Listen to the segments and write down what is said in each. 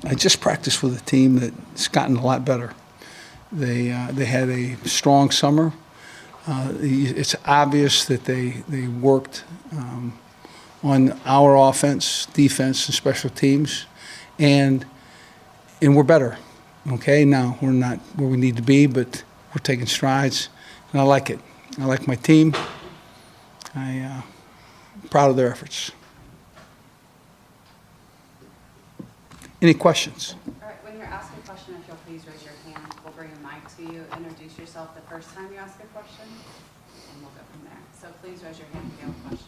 I just practiced with a team that's gotten a lot better. They had a strong summer. It's obvious that they worked on our offense, defense, and special teams, and we're better. Okay, now we're not where we need to be, but we're taking strides, and I like it. I like my team. I'm proud of their efforts. Any questions? All right, when you're asked a question, if you'll please raise your hand, we'll bring a mic to you. Introduce yourself the first time you ask a question, and we'll go from there. So please raise your hand if you have a question.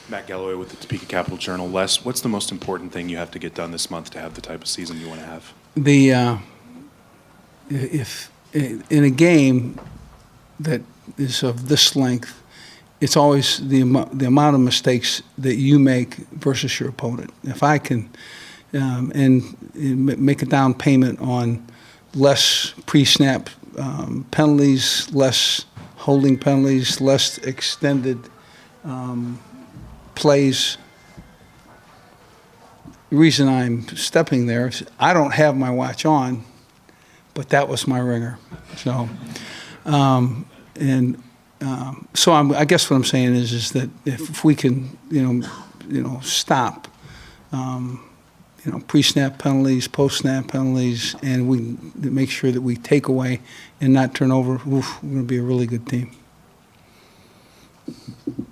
Matt Galloway with the Topeka Capital Journal. Les, what's the most important thing you have to get done this month to have the type of season you want to have? If in a game that is of this length, it's always the amount of mistakes that you make versus your opponent. If I can and make a down payment on less pre-snap penalties, less holding penalties, less extended plays. The reason I'm stepping there is I don't have my watch on, but that was my ringer. So, I guess what I'm saying is that if we can, stop, pre-snap penalties, post-snap penalties, and we make sure that we take away and not turn over, we're going to be a really good team.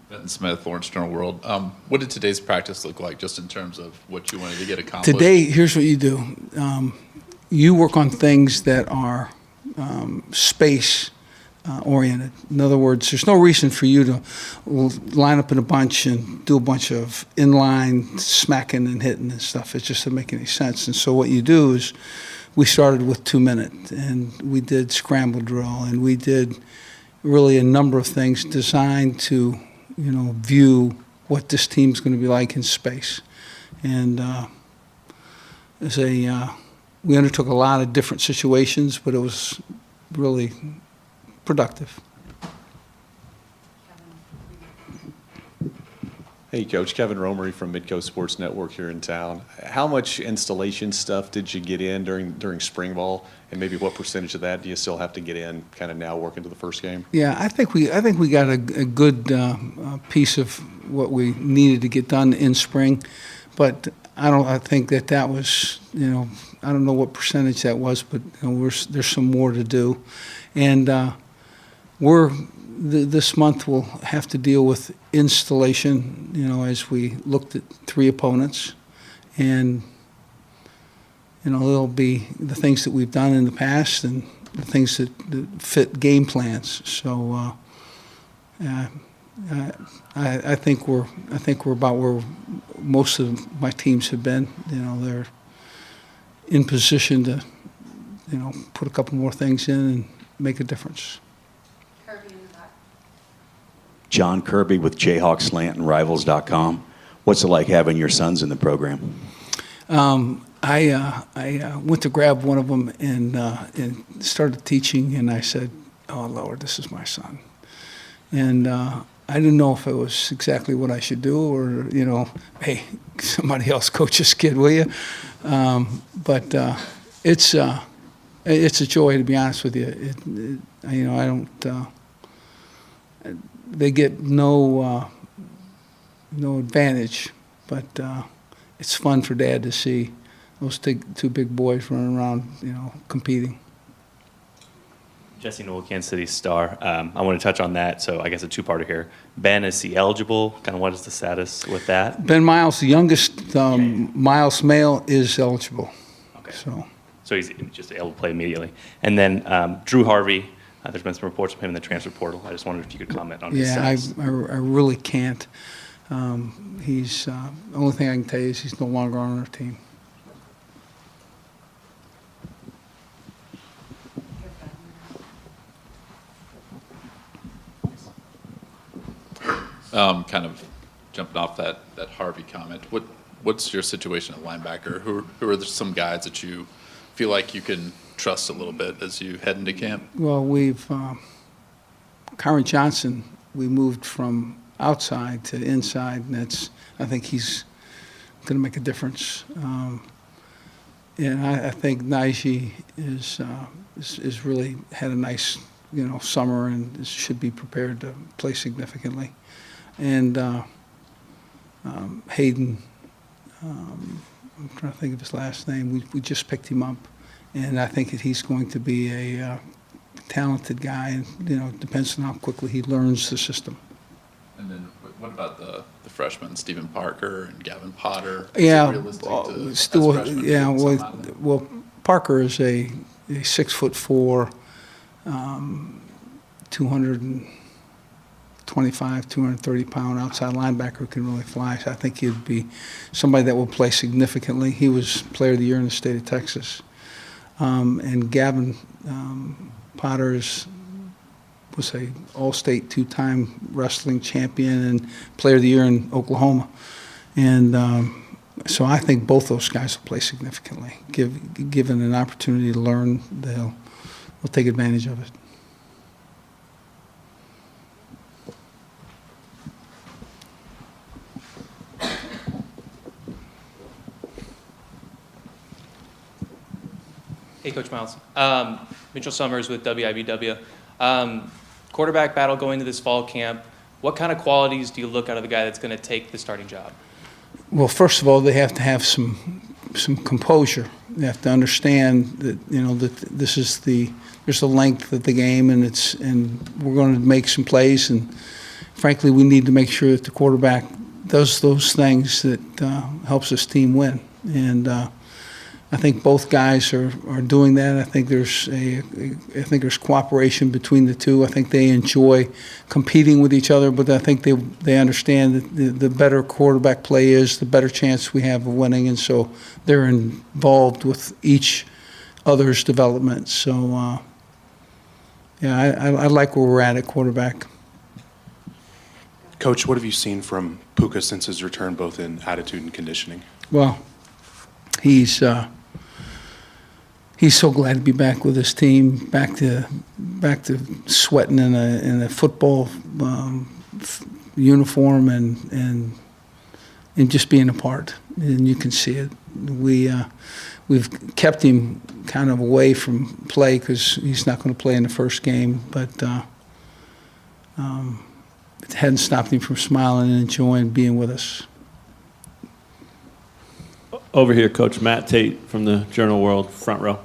Ben Smith, Lawrence Journal World. What did today's practice look like, just in terms of what you wanted to get accomplished? Today, here's what you do. You work on things that are space oriented. In other words, there's no reason for you to line up in a bunch and do a bunch of inline smacking and hitting and stuff. It just doesn't make any sense. And so what you do is we started with 2 minute, and we did scramble drill, and we did really a number of things designed to view what this team's going to be like in space. And we undertook a lot of different situations, but it was really productive. Hey, Coach. Kevin Romery from Midcoast Sports Network here in town. How much installation stuff did you get in during spring ball, and maybe what percentage of that do you still have to get in kind of now working to the first game? Yeah, I think we got a good piece of what we needed to get done in spring, but I think that was I don't know what percentage that was, but there's some more to do, and this month we'll have to deal with installation, as we looked at 3 opponents. And, there'll be the things that we've done in the past and the things that fit game plans. So I think we're about where most of my teams have been. They're in position to, put a couple more things in and make a difference. John Kirby with Jayhawk Slant and Rivals.com. What's it like having your sons in the program? I went to grab one of them and started teaching, and I said, "Oh Lord, this is my son." And I didn't know if it was exactly what I should do, or hey, somebody else coach this kid, will you? But it's a joy, to be honest with you. I don't. They get no advantage, but it's fun for Dad to see those 2 big boys running around, competing. Jesse Newell, Kansas City Star. I want to touch on that, so I guess a 2-parter here. Ben, is he eligible? Kind of what is the status with that? Ben Miles, the youngest Miles male, is eligible. Okay. So he's just able to play immediately. And then Drew Harvey. There's been some reports of him in the transfer portal. I just wondered if you could comment on his status. I really can't. He's the only thing I can tell you is he's no longer on our team. Kind of jumping off that Harvey comment. What's your situation at linebacker? Who are some guys that you feel like you can trust a little bit as you head into camp? Well, we've Kyron Johnson. We moved from outside to inside, and I think he's going to make a difference. And I think Najee is really had a nice, summer and should be prepared to play significantly. And Hayden, I'm trying to think of his last name. We just picked him up, and I think that he's going to be a talented guy. And it depends on how quickly he learns the system. And then what about the freshmen, Stephen Parker and Gavin Potter? Is Yeah, it realistic to, as still, freshmen, yeah. get some out of them? Well, Parker is a 6'4", 225, 230-pound outside linebacker who can really fly. So I think he'd be somebody that will play significantly. He was Player of the Year in the state of Texas. And Gavin Potter was a All-State 2-time wrestling champion and Player of the Year in Oklahoma. And so I think both those guys will play significantly. Given an opportunity to learn, they'll take advantage of it. Hey, Coach Miles. Mitchell Summers with WIBW. Quarterback battle going into this fall camp. What kind of qualities do you look out of the guy that's going to take the starting job? Well, first of all, they have to have some composure. They have to understand that that there's the length of the game, and we're going to make some plays, and frankly, we need to make sure that the quarterback does those things that helps his team win. And I think both guys are doing that. I think there's cooperation between the two. I think they enjoy competing with each other, but I think they understand that the better quarterback play is, the better chance we have of winning, and so they're involved with each other's development. So, I like where we're at quarterback. Coach, what have you seen from Puka since his return, both in attitude and conditioning? Well, he's so glad to be back with his team, back to sweating in a football uniform and just being a part. And you can see it. We've kept him kind of away from play because he's not going to play in the first game, but it hadn't stopped him from smiling and enjoying being with us. Over here, Coach Matt Tate from the Journal World, front row,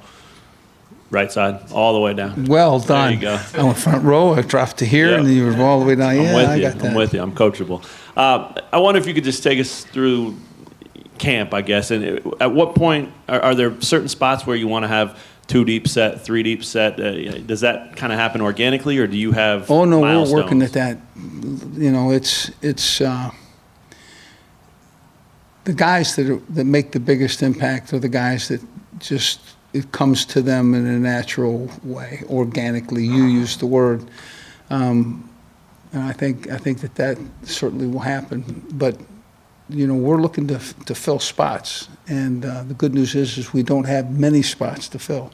right side, all the way down. Well done. There you go. I went front row. I dropped to here, Yeah. and then you were all the way down. Yeah, I got that. I'm with you. I'm coachable. I wonder if you could just take us through camp, I guess. And at what point are there certain spots where you want to have 2 deep set, 3 deep set? Does that kind of happen organically, or do you have Oh no, milestones? we're working at that. It's the guys that make the biggest impact are the guys that just it comes to them in a natural way, organically. You used the word, and I think that certainly will happen. But we're looking to fill spots, and the good news is we don't have many spots to fill.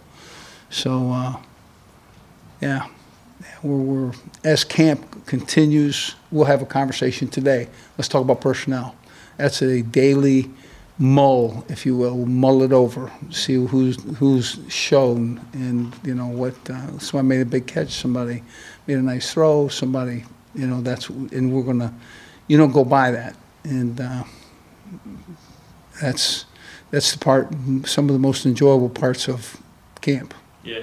So we're as camp continues, we'll have a conversation today. Let's talk about personnel. That's a daily mull, if you will. We'll mull it over, see who's shown, and what. Somebody made a big catch. Somebody made a nice throw. Somebody, and we're gonna, go by that, and that's the part. Some of the most enjoyable parts of camp. Yeah,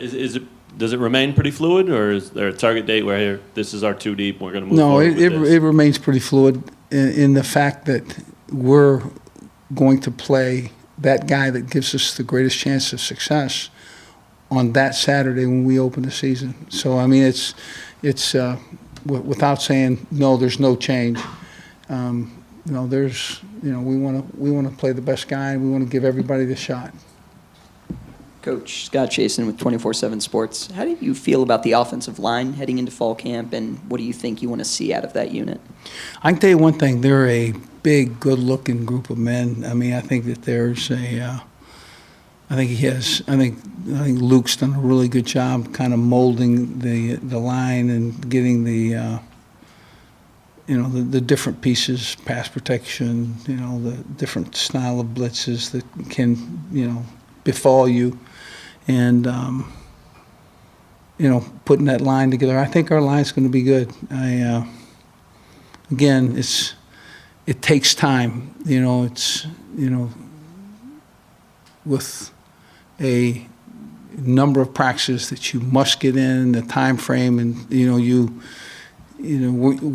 does it remain pretty fluid, or is there a target date where here, this is our 2 deep, we're going to move No, forward with this? it remains pretty fluid in the fact that we're going to play that guy that gives us the greatest chance of success on that Saturday when we open the season. So I mean, it's without saying no, there's no change. There's we want to play the best guy, and we want to give everybody the shot. Coach Scott Chasen with 24/7 Sports. How do you feel about the offensive line heading into fall camp, and what do you think you want to see out of that unit? I can tell you one thing: they're a big, good-looking group of men. I mean, I think that there's I think Luke's done a really good job, kind of molding the line and getting the the different pieces, pass protection, the different style of blitzes that can, befall you. And, putting that line together, I think our line's going to be good. Again, it takes time, with a number of practices that you must get in, the time frame, and,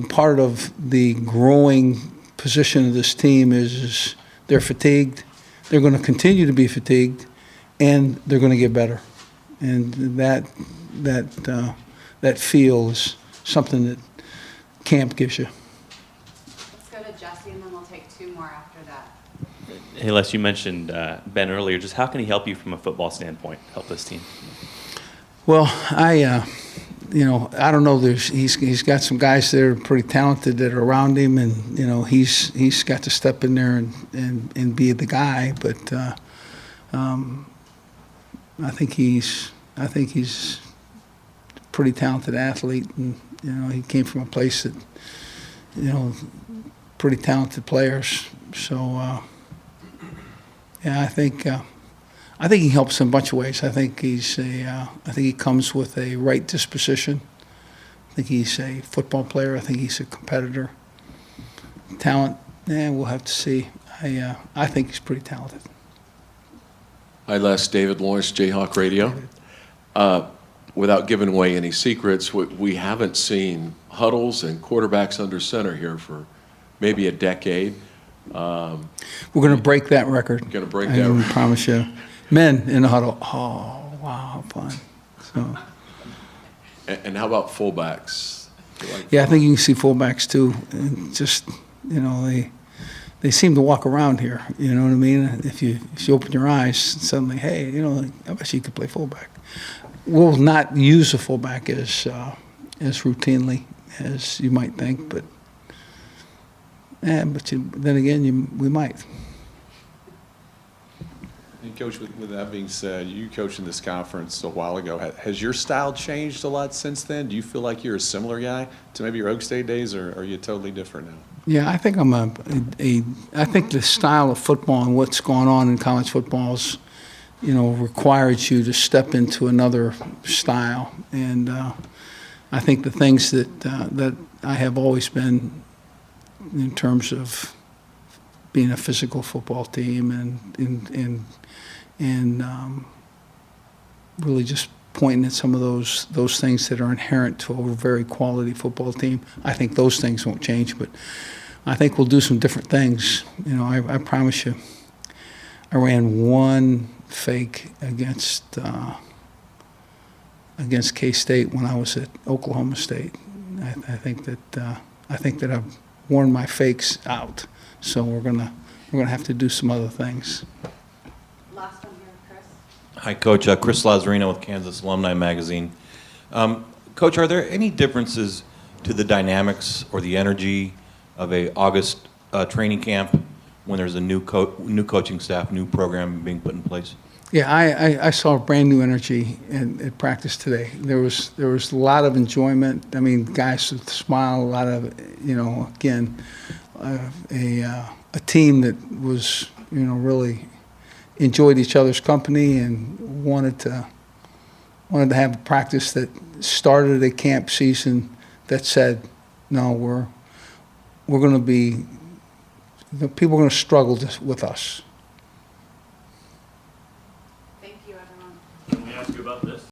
part of the growing position of this team is they're fatigued, they're going to continue to be fatigued, and they're going to get better. And that feel is something that camp gives you. Let's go to Jesse, and then we'll take two more after that. Hey, Les, you mentioned Ben earlier. Just how can he help you from a football standpoint, help this team? Well, I don't know. He's got some guys that are pretty talented that are around him, and he's got to step in there and be the guy. But I think he's a pretty talented athlete, and he came from a place that pretty talented players. So yeah, I think he helps in a bunch of ways. I think he comes with a right disposition. I think he's a football player. I think he's a competitor. Talent, we'll have to see. I think he's pretty talented. Hi, Les. David Lawrence, Jayhawk Radio. Without giving away any secrets, we haven't seen huddles and quarterbacks under center here for maybe a decade. We're going to break that record. Going to break I that can record. promise you. Men in the huddle. Oh, wow, how fun. So, And how about fullbacks? yeah, I think you can see fullbacks too. And just, they seem to walk around here. You know what I mean? If you open your eyes, suddenly, hey, I bet you could play fullback. We'll not use a fullback as routinely as you might think, but then again, we might. And Coach, with that being said, you coached in this conference a while ago. Has your style changed a lot since then? Do you feel like you're a similar guy to maybe your Oak State days, or are you totally different now? Yeah, I think I think the style of football and what's going on in college football is, requires you to step into another style. And I think the things that I have always been in terms of being a physical football team and really just pointing at some of those things that are inherent to a very quality football team. I think those things won't change, but I think we'll do some different things. I promise you. I ran one fake against K-State when I was at Oklahoma State. I think that I've worn my fakes out. So we're gonna have to do some other things. Last one here, Chris. Hi, Coach. Chris Lazarino with Kansas Alumni Magazine. Coach, are there any differences to the dynamics or the energy of a August training camp when there's a new coaching staff, new program being put in place? Yeah, I saw a brand new energy at practice today. There was a lot of enjoyment. I mean, guys with a smile, a lot of, again, a team that was, really enjoyed each other's company and wanted to have a practice that started a camp season that said, no, we're going to be, people are going to struggle with us. Thank you, everyone. Can we ask you about this?